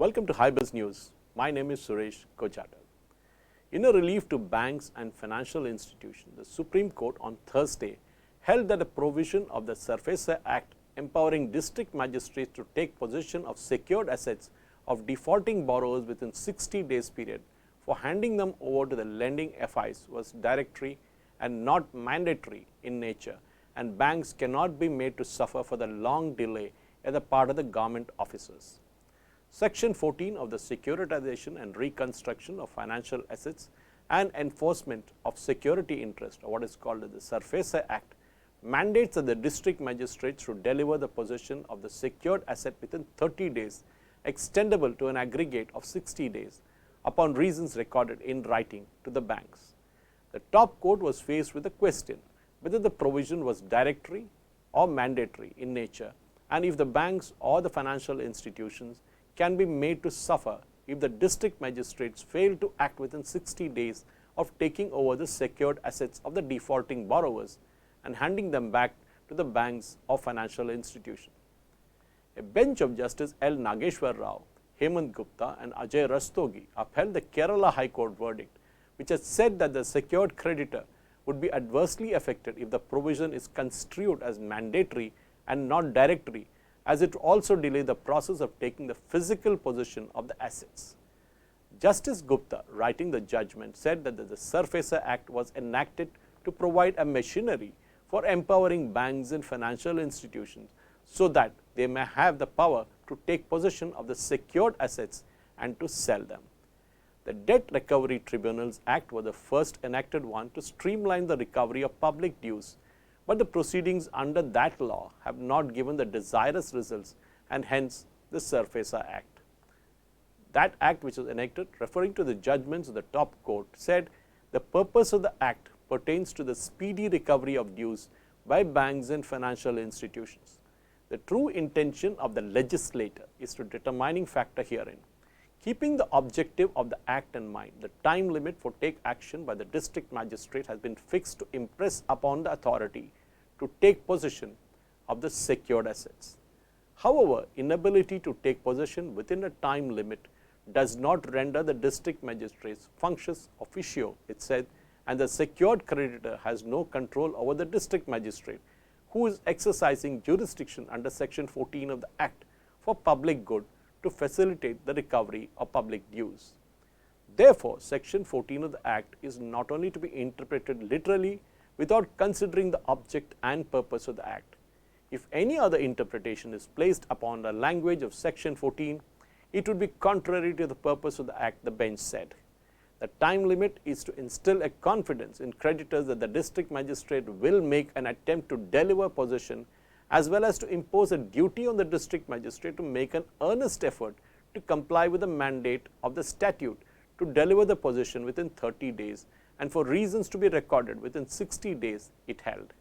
Welcome to HiBuzz News. My name is Suresh Kochatar. In a relief to banks and financial institutions, the Supreme Court on Thursday held that a provision of the SARFAESI Act empowering district magistrates to take possession of secured assets of defaulting borrowers within 60 days period for handing them over to the lending FIs was directory and not mandatory in nature, and banks cannot be made to suffer for the long delay on the part of the government officers. Section 14 of the Securitization and Reconstruction of Financial Assets and Enforcement of Security Interest, or what is called the SARFAESI Act, mandates that the district magistrates should deliver the possession of the secured asset within 30 days, extendable to an aggregate of 60 days, upon reasons recorded in writing to the banks. The top court was faced with the question whether the provision was directory or mandatory in nature, and if the banks or the financial institutions can be made to suffer if the district magistrates fail to act within 60 days of taking over the secured assets of the defaulting borrowers and handing them back to the banks or financial institutions. A bench of Justice L. Nageshwar Rao, Hemant Gupta and Ajay Rastogi upheld the Kerala High Court verdict, which has said that the secured creditor would be adversely affected if the provision is construed as mandatory and not directory, as it also delay the process of taking the physical possession of the assets. Justice Gupta, writing the judgment, said that the SARFAESI Act was enacted to provide a machinery for empowering banks and financial institutions so that they may have the power to take possession of the secured assets and to sell them. The Debt Recovery Tribunals Act was the first enacted one to streamline the recovery of public dues, but the proceedings under that law have not given the desirous results, and hence the SARFAESI Act. That act, which was enacted referring to the judgments of the top court, said the purpose of the act pertains to the speedy recovery of dues by banks and financial institutions. The true intention of the legislator is to determining factor herein. Keeping the objective of the act in mind, the time limit for take action by the district magistrate has been fixed to impress upon the authority to take possession of the secured assets. However, inability to take possession within a time limit does not render the district magistrate's functions officio, it said, and the secured creditor has no control over the district magistrate, who is exercising jurisdiction under section 14 of the Act for public good to facilitate the recovery of public dues. Therefore, section 14 of the Act is not only to be interpreted literally without considering the object and purpose of the Act. If any other interpretation is placed upon the language of section 14, it would be contrary to the purpose of the Act, the bench said. The time limit is to instill a confidence in creditors that the district magistrate will make an attempt to deliver possession, as well as to impose a duty on the district magistrate to make an earnest effort to comply with the mandate of the statute to deliver the possession within 30 days and for reasons to be recorded within 60 days, it held.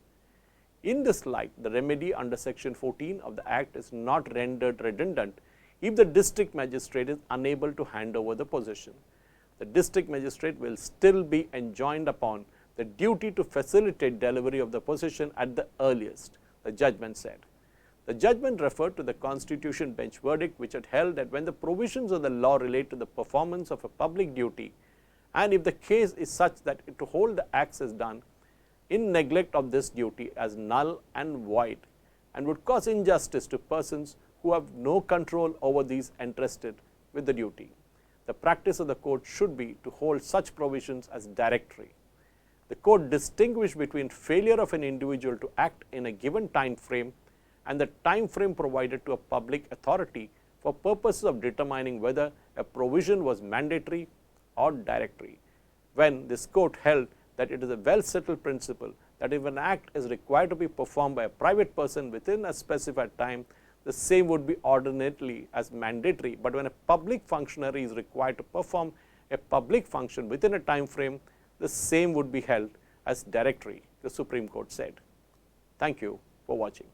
In this light, the remedy under section 14 of the Act is not rendered redundant if the district magistrate is unable to hand over the possession. The district magistrate will still be enjoined upon the duty to facilitate delivery of the possession at the earliest, the judgment said. The judgment referred to the Constitution Bench verdict, which had held that when the provisions of the law relate to the performance of a public duty, and if the case is such that to hold the acts as done in neglect of this duty as null and void, and would cause injustice to persons who have no control over these entrusted with the duty. The practice of the court should be to hold such provisions as directory. The court distinguished between failure of an individual to act in a given time frame and the time frame provided to a public authority for purposes of determining whether a provision was mandatory or directory. When this court held that it is a well settled principle that if an act is required to be performed by a private person within a specified time, the same would be ordinarily as mandatory, but when a public functionary is required to perform a public function within a time frame, the same would be held as directory, the Supreme Court said. Thank you for watching.